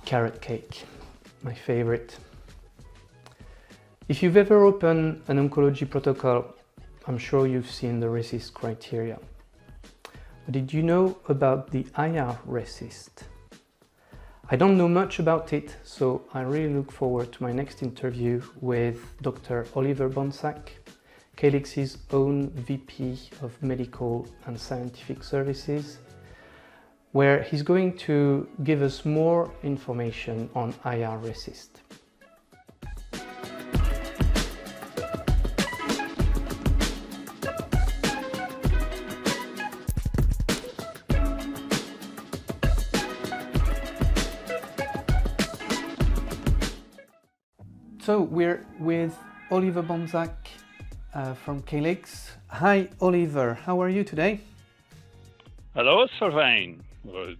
Carrot cake, my favorite. If you've ever opened an oncology protocol, I'm sure you've seen the RECIST criteria. But did you know about the irRECIST? I don't know much about it, so I really look forward to my next interview with Dr. Oliver Bohnsack, CALYX's own VP of Medical and Scientific Services, where he's going to give us more information on irRECIST. So we're with Oliver Bohnsack from CALYX. Hi Oliver, how are you today? Hello Sylvain,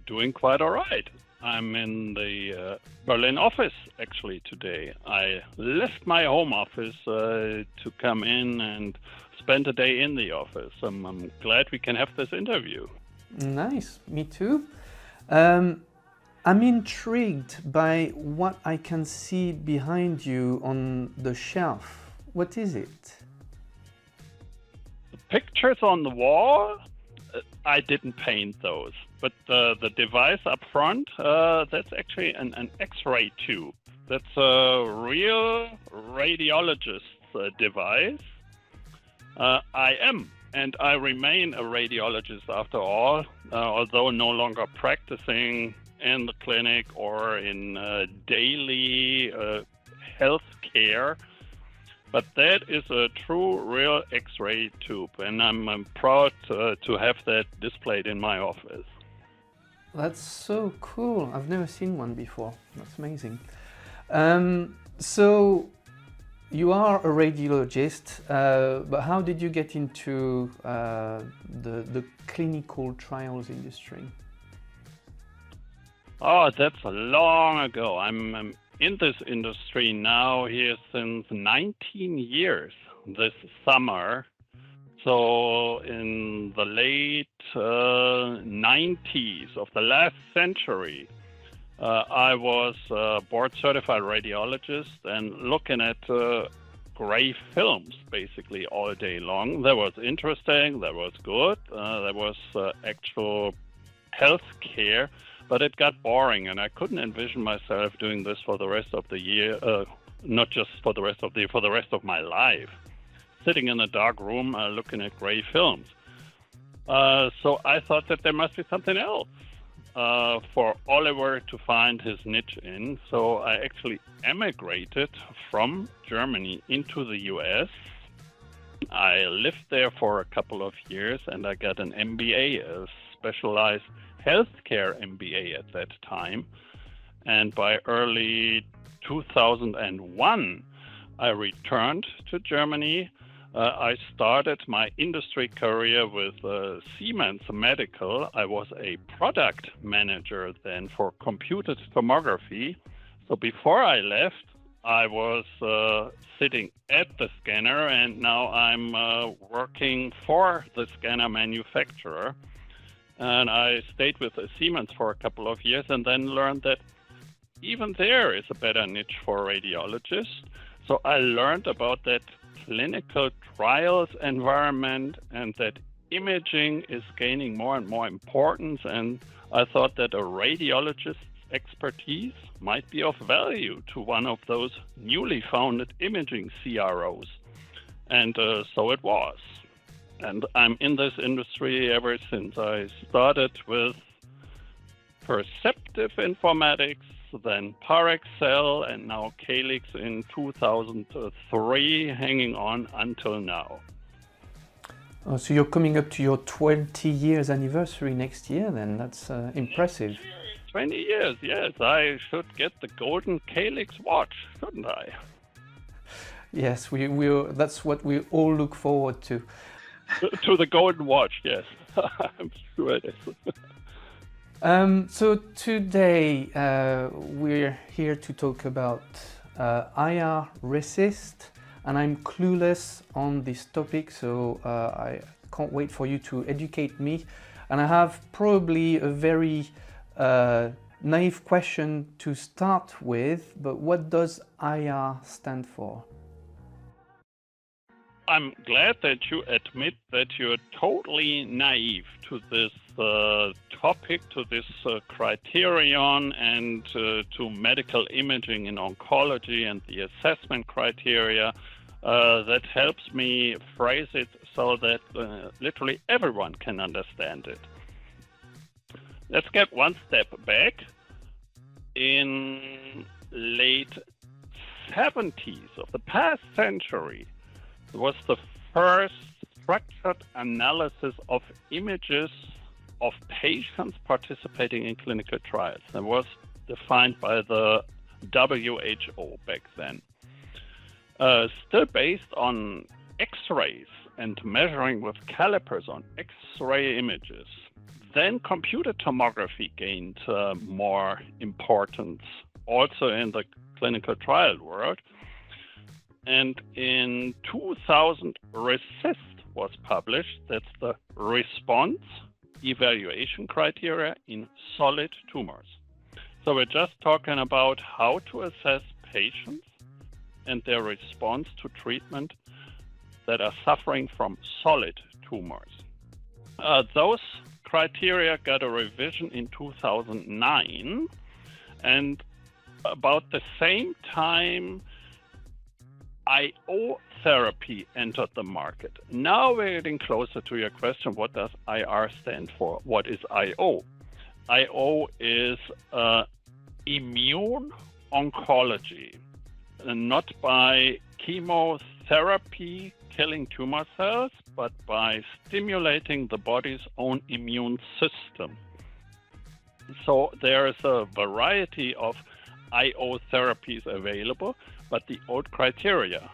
doing quite all right. I'm in the Berlin office actually today. I left my home office to come in and spend a day in the office. I'm glad we can have this interview. Nice, me too. I'm intrigued by what I can see behind you on the shelf. What is it? The pictures on the wall, I didn't paint those, but the device up front, that's actually an X-ray tube. That's a real radiologist's device. I am, and I remain a radiologist after all, although no longer practicing in the clinic or in daily health care. But that is a true, real X-ray tube, and I'm proud to have that displayed in my office. That's so cool. I've never seen one before. That's amazing. So you are a radiologist, but how did you get into the clinical trials industry? Oh, that's long ago. I'm in this industry now here since 19 years this summer. So in the late 90s of the last century, I was a board certified radiologist and looking at gray films basically all day long. That was interesting, that was good, that was actual health care. But it got boring, and I couldn't envision myself doing this for the rest of the year, not just for the rest of the year, for the rest of my life, sitting in a dark room looking at gray films. So I thought that there must be something else for Oliver to find his niche in. So I actually emigrated from Germany into the US. I lived there for a couple of years, and I got an MBA, a specialized healthcare MBA at that time. And by early 2001, I returned to Germany. I started my industry career with Siemens Medical. I was a product manager then for computed tomography. So before I left, I was sitting at the scanner, and now I'm working for the scanner manufacturer. And I stayed with Siemens for a couple of years and then learned that even there is a better niche for radiologists. So I learned about that clinical trials environment and that imaging is gaining more and more importance. And I thought that a radiologist's expertise might be of value to one of those newly founded imaging CROs. And so it was. And I'm in this industry ever since. I started with Perceptive Informatics, then Parexel, and now CALYX in 2003, hanging on until now. Oh, so you're coming up to your 20 years anniversary next year then. That's impressive. 20 years, yes. I should get the golden CALYX watch, shouldn't I? Yes, that's what we all look forward to. To the golden watch, yes. I'm sure it is. So today we're here to talk about irRECIST, and I'm clueless on this topic, so I can't wait for you to educate me. And I have probably a very naive question to start with, but what does IR stand for? I'm glad that you admit that you're totally naive to this topic, to this criterion, and to medical imaging in oncology and the assessment criteria. That helps me phrase it so that literally everyone can understand it. Let's get one step back. In late 70s of the past century, it was the first structured analysis of images of patients participating in clinical trials. That was defined by the WHO back then. Still based on X-rays and measuring with calipers on X-ray images. Then computer tomography gained more importance also in the clinical trial world. And in 2000, RECIST was published. That's the response evaluation criteria in solid tumors. So we're just talking about how to assess patients and their response to treatment that are suffering from solid tumors. Those criteria got a revision in 2009, and about the same time, IO therapy entered the market. Now we're getting closer to your question, what does IR stand for? What is IO? IO is immune oncology, and not by chemotherapy killing tumor cells, but by stimulating the body's own immune system. So there is a variety of IO therapies available, but the old criteria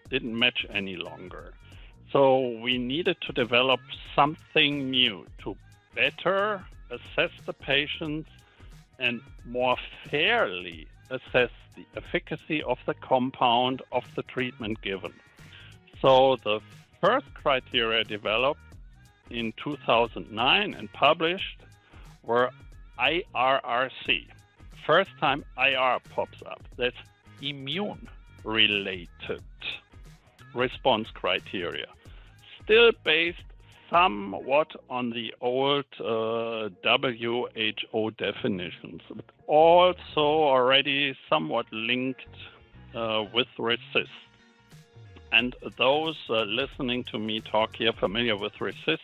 didn't match any longer. So we needed to develop something new to better assess the patients and more fairly assess the efficacy of the compound of the treatment given. So the first criteria developed in 2009 and published were irRC. First time IR pops up. That's immune-related response criteria. Still based somewhat on the old WHO definitions, but also already somewhat linked with RECIST. And those listening to me talk here familiar with RECIST,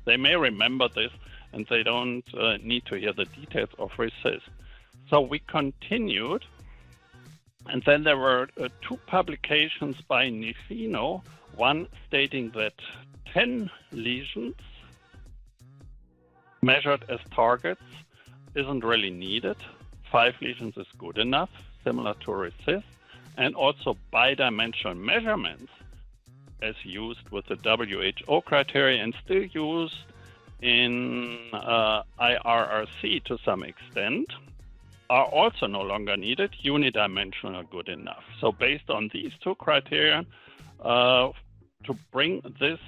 they may remember this and they don't need to hear the details of RECIST. So we continued, and then there were two publications by Nifino, one stating that 10 lesions measured as targets isn't really needed. 5 lesions is good enough, similar to RECIST. And also bidimensional measurements, as used with the WHO criteria and still used in irRC to some extent, are also no longer needed. Unidimensional are good enough. So based on these two criteria, to bring this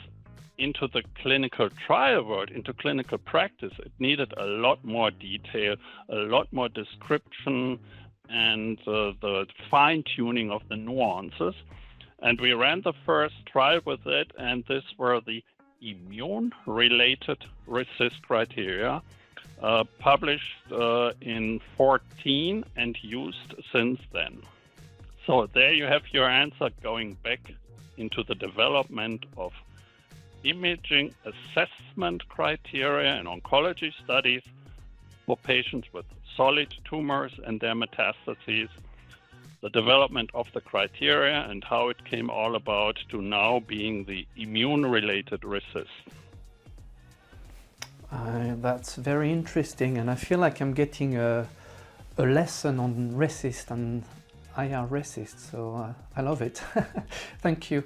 into the clinical trial world, into clinical practice, it needed a lot more detail, a lot more description, and the fine-tuning of the nuances. And we ran the first trial with it, and these were the immune-related RECIST criteria, published in 2014 and used since then. So there you have your answer, going back into the development of imaging assessment criteria in oncology studies for patients with solid tumors and their metastases, the development of the criteria and how it came all about to now being the immune-related RECIST. That's very interesting, and I feel like I'm getting a lesson on RECIST and irRECIST, so I love it. Thank you.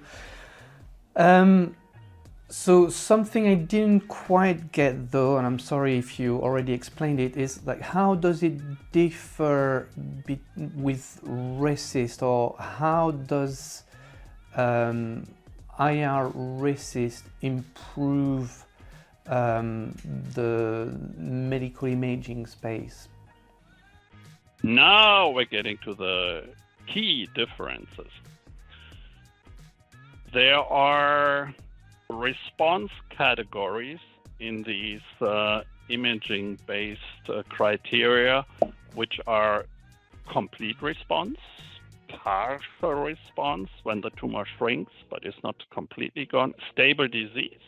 So something I didn't quite get though, and I'm sorry if you already explained it, is like how does it differ with RECIST, or how does irRECIST improve the medical imaging space? Now we're getting to the key differences. There are response categories in these imaging-based criteria, which are complete response, partial response when the tumor shrinks but is not completely gone, stable disease,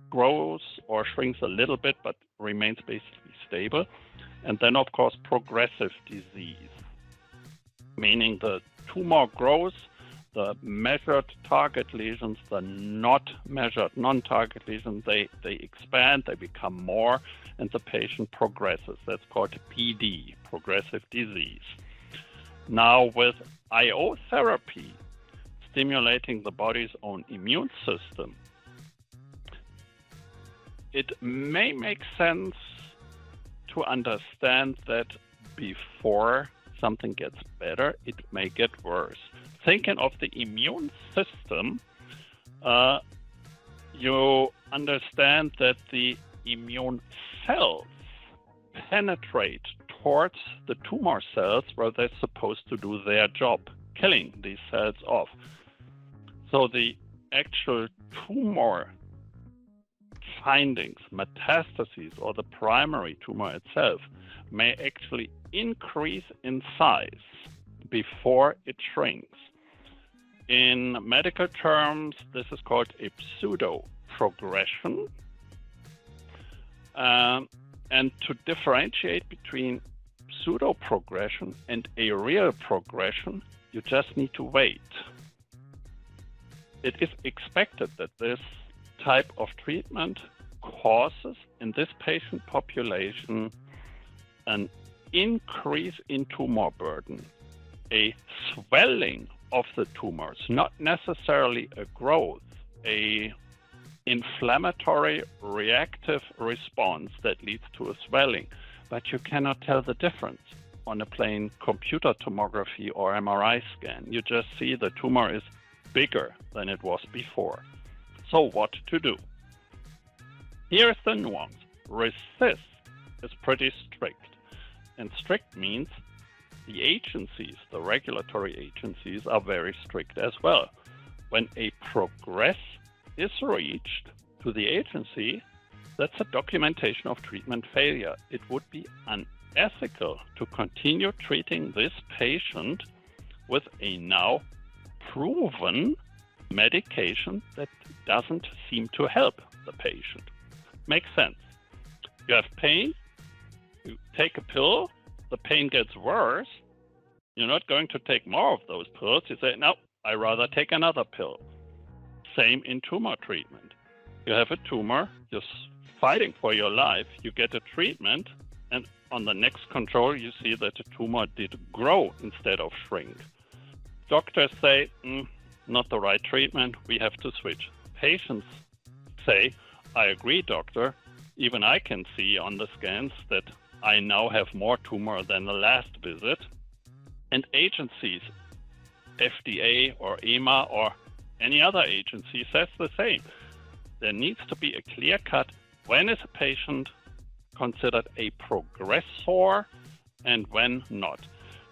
grows or shrinks a little bit but remains basically stable, and then of course progressive disease, meaning the tumor grows, the measured target lesions, the not measured non-target lesions, they expand, they become more, and the patient progresses. That's called PD, progressive disease. Now with IO therapy, stimulating the body's own immune system, it may make sense to understand that before something gets better, it may get worse. Thinking of the immune system, you understand that the immune cells penetrate towards the tumor cells where they're supposed to do their job, killing these cells off. So the actual tumor findings, metastases, or the primary tumor itself may actually increase in size before it shrinks. In medical terms, this is called a pseudo-progression. And to differentiate between pseudo-progression and a real progression, you just need to wait. It is expected that this type of treatment causes, in this patient population, an increase in tumor burden, a swelling of the tumors, not necessarily a growth, a inflammatory reactive response that leads to a swelling, but you cannot tell the difference on a plain computer tomography or MRI scan. You just see the tumor is bigger than it was before. So what to do? Here's the nuance. RECIST is pretty strict, and strict means the agencies, the regulatory agencies, are very strict as well. When a progress is reached to the agency, that's a documentation of treatment failure. It would be unethical to continue treating this patient with a now proven medication that doesn't seem to help the patient. Makes sense. You have pain, you take a pill, the pain gets worse. You're not going to take more of those pills. You say, no, I'd rather take another pill. Same in tumor treatment. You have a tumor, you're fighting for your life, you get a treatment, and on the next control, you see that the tumor did grow instead of shrink. Doctors say, not the right treatment, we have to switch. Patients say, I agree, doctor. Even I can see on the scans that I now have more tumor than the last visit. And agencies, FDA or EMA or any other agency, says the same. There needs to be a clear cut. When is a patient considered a progressor and when not?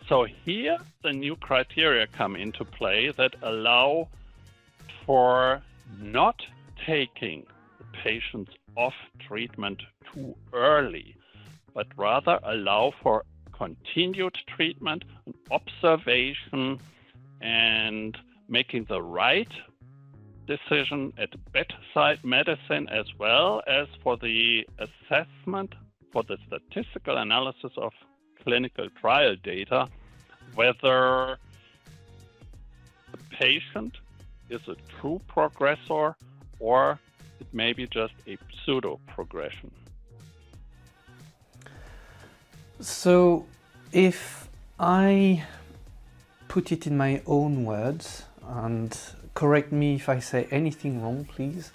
So here the new criteria come into play that allow for not taking the patients off treatment too early, but rather allow for continued treatment, observation, and making the right decision at bedside medicine, as well as for the assessment, for the statistical analysis of clinical trial data, whether the patient is a true progressor or it may be just a pseudo progression. So if I put it in my own words, and correct me if I say anything wrong, please.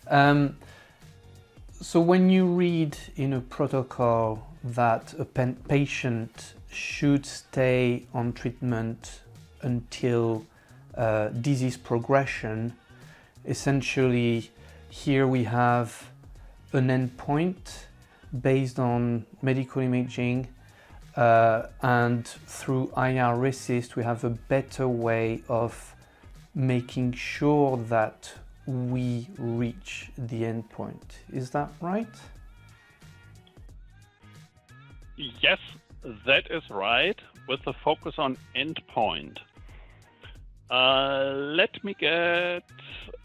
So when you read in a protocol that a patient should stay on treatment until disease progression, essentially here we have an endpoint based on medical imaging and through irRECIST we have a better way of making sure that we reach the endpoint. Is that right? Yes, that is right, with the focus on endpoint. Let me get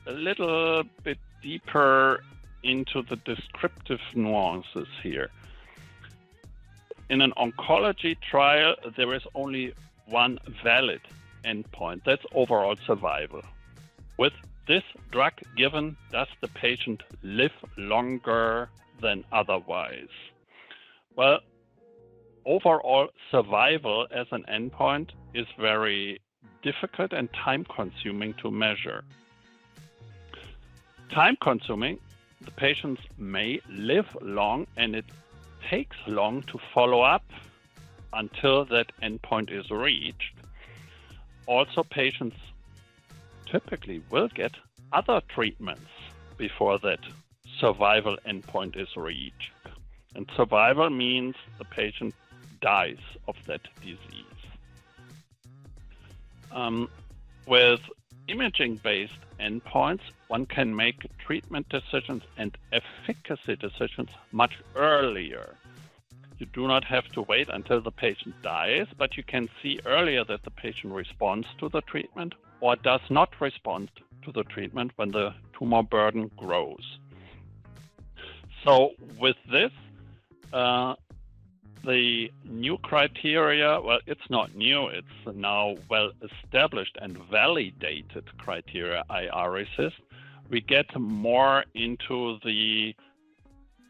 a little bit deeper into the descriptive nuances here. In an oncology trial, there is only one valid endpoint, that's overall survival. With this drug given, does the patient live longer than otherwise? Well, overall survival as an endpoint is very difficult and time-consuming to measure. Time-consuming, the patients may live long and it takes long to follow up until that endpoint is reached. Also, patients typically will get other treatments before that survival endpoint is reached. And survival means the patient dies of that disease. With imaging-based endpoints, one can make treatment decisions and efficacy decisions much earlier. You do not have to wait until the patient dies, but you can see earlier that the patient responds to the treatment or does not respond to the treatment when the tumor burden grows. So with this, the new criteria, well, it's not new, it's now well-established and validated criteria, irRECIST. We get more into the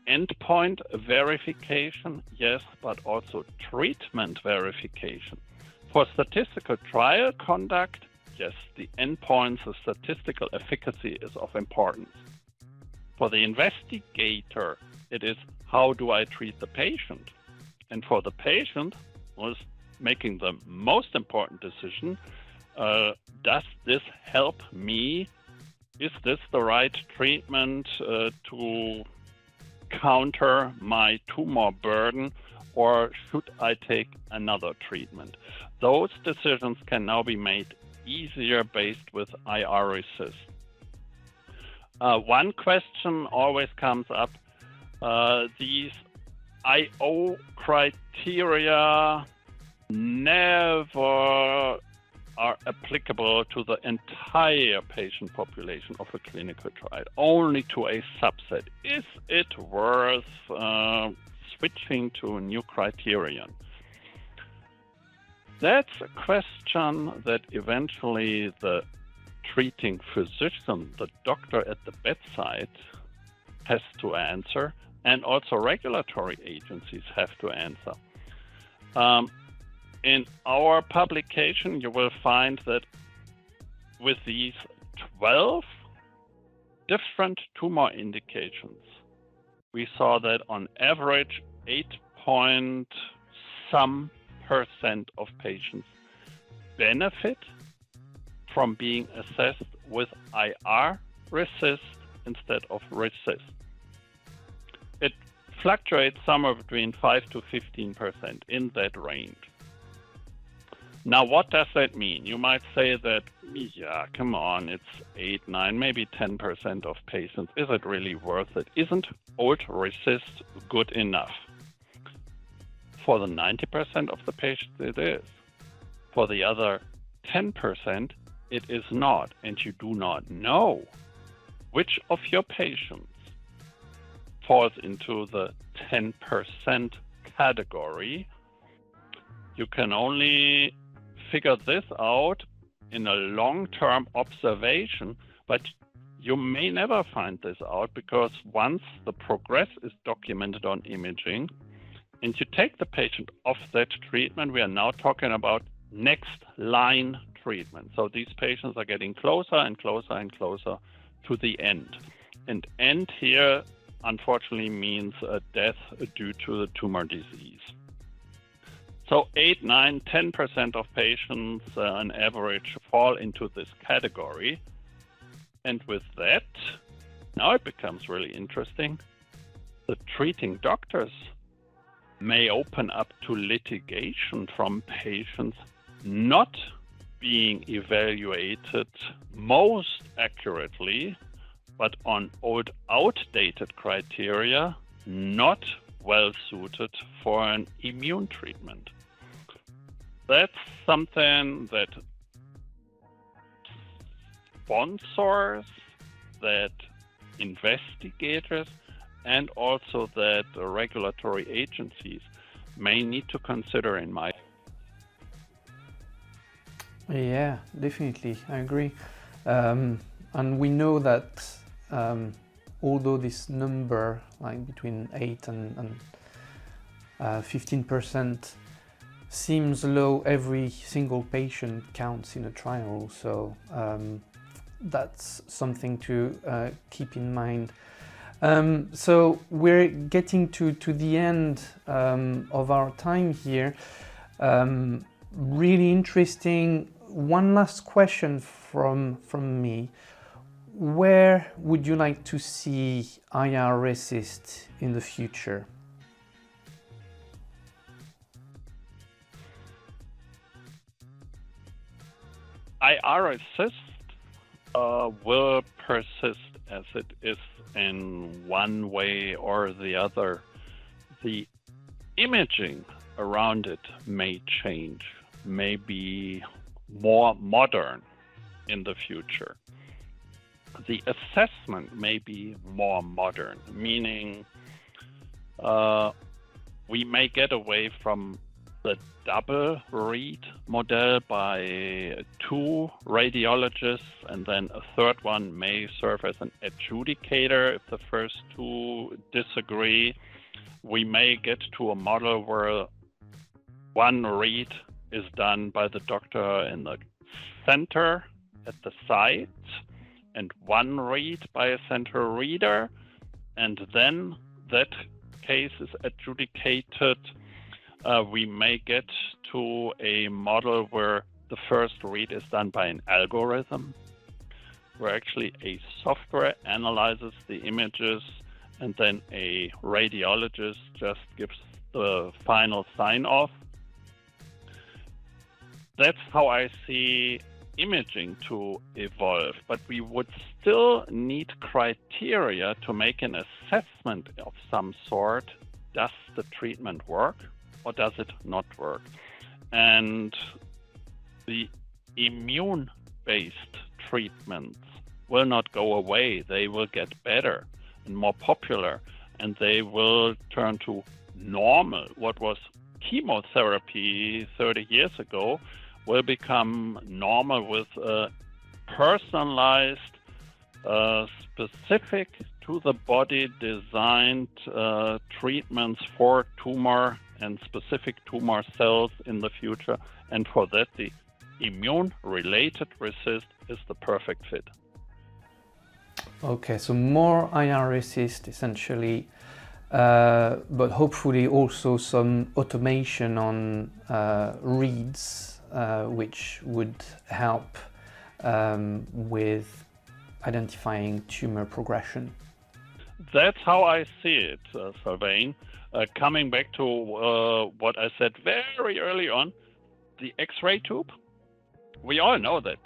endpoint verification, yes, but also treatment verification. For statistical trial conduct, yes, the endpoints, the statistical efficacy is of importance. For the investigator, it is how do I treat the patient? And for the patient, was making the most important decision, does this help me? Is this the right treatment to counter my tumor burden, or should I take another treatment? Those decisions can now be made easier based with irRECIST. One question always comes up, these IO criteria never are applicable to the entire patient population of a clinical trial, only to a subset. Is it worth switching to a new criterion? That's a question that eventually the treating physician, the doctor at the bedside, has to answer, and also regulatory agencies have to answer. In our publication, you will find that with these 12 different tumor indications, we saw that on average 8.some% of patients benefit from being assessed with irRECIST instead of RECIST. It fluctuates somewhere between 5 to 15% in that range. Now, what does that mean? You might say that, yeah, come on, it's 8, 9, maybe 10% of patients. Is it really worth it? Isn't old RECIST good enough? For the 90% of the patients, it is. For the other 10%, it is not, and you do not know which of your patients falls into the 10% category. You can only figure this out in a long-term observation, but you may never find this out, because once the progress is documented on imaging and you take the patient off that treatment, we are now talking about next line treatment. So these patients are getting closer and closer and closer to the end. And end here, unfortunately, means a death due to the tumor disease. So 8, 9, 10% of patients on average fall into this category. And with that, now it becomes really interesting. The treating doctors may open up to litigation from patients not being evaluated most accurately, but on old, outdated criteria, not well suited for an immune treatment. That's something that sponsors, that investigators, and also that regulatory agencies may need to consider in my. Yeah, definitely, I agree. And we know that although this number, like between 8 and 15%, seems low, every single patient counts in a trial. So that's something to keep in mind. So we're getting to the end of our time here. Really interesting. One last question from me. Where would you like to see irRECIST in the future? irRECIST will persist as it is in one way or the other. The imaging around it may change, may be more modern in the future. The assessment may be more modern, meaning we may get away from the double read model by 2 radiologists, and then a third one may serve as an adjudicator if the first 2 disagree. We may get to a model where one read is done by the doctor in the center at the site, and one read by a central reader, and then that case is adjudicated. We may get to a model where the first read is done by an algorithm, where actually a software analyzes the images and then a radiologist just gives the final sign-off. That's how I see imaging to evolve, but we would still need criteria to make an assessment of some sort. Does the treatment work or does it not work? And the immune-based treatments will not go away. They will get better and more popular, and they will turn to normal. What was chemotherapy 30 years ago will become normal with personalized, specific to the body designed treatments for tumor and specific tumor cells in the future. And for that, the immune-related RECIST is the perfect fit. Okay, so more irRECIST essentially, but hopefully also some automation on reads, which would help with identifying tumor progression. That's how I see it, Sylvain. Coming back to what I said very early on, the X-ray tube. We all know that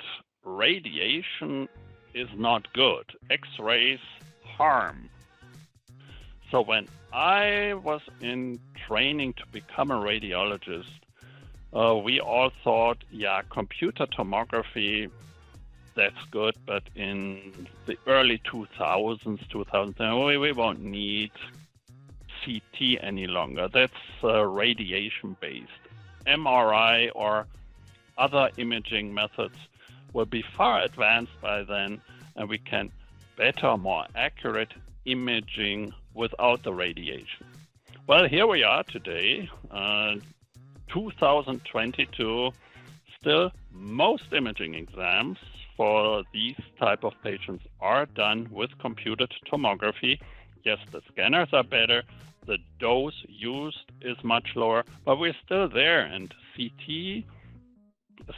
radiation is not good. X-rays harm. So when I was in training to become a radiologist, we all thought, yeah, computer tomography, that's good, but in the early 2010, we won't need CT any longer. That's radiation-based. MRI or other imaging methods will be far advanced by then, and we can better, more accurate imaging without the radiation. Well, here we are today, 2022. Still, most imaging exams for these type of patients are done with computed tomography. Yes, the scanners are better, the dose used is much lower, but we're still there, and CT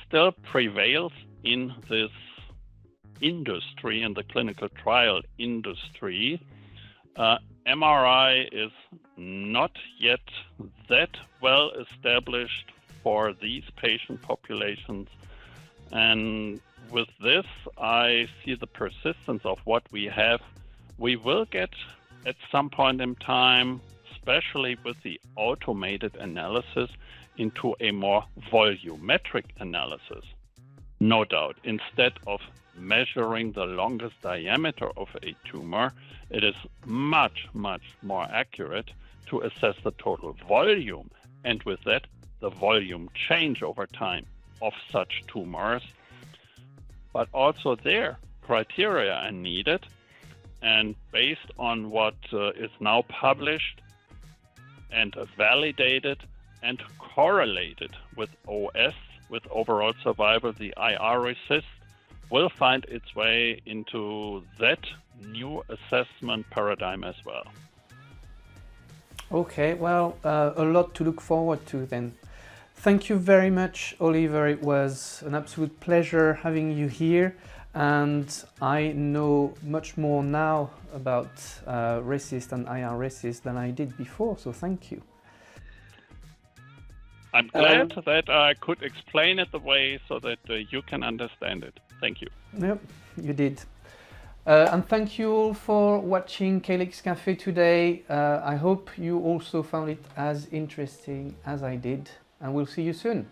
still prevails in this industry, in the clinical trial industry. MRI is not yet that well established for these patient populations. And with this, I see the persistence of what we have. We will get at some point in time, especially with the automated analysis, into a more volumetric analysis. No doubt, instead of measuring the longest diameter of a tumor, it is much, much more accurate to assess the total volume, and with that, the volume change over time of such tumors. But also there, criteria are needed, and based on what is now published and validated and correlated with OS, with overall survival, the irRECIST will find its way into that new assessment paradigm as well. Okay, well, a lot to look forward to then. Thank you very much, Oliver. It was an absolute pleasure having you here, and I know much more now about RECIST and irRECIST than I did before, so thank you. I'm glad that I could explain it the way so that you can understand it. Thank you. Yep, you did. And thank you all for watching CALYX Café today. I hope you also found it as interesting as I did, and we'll see you soon.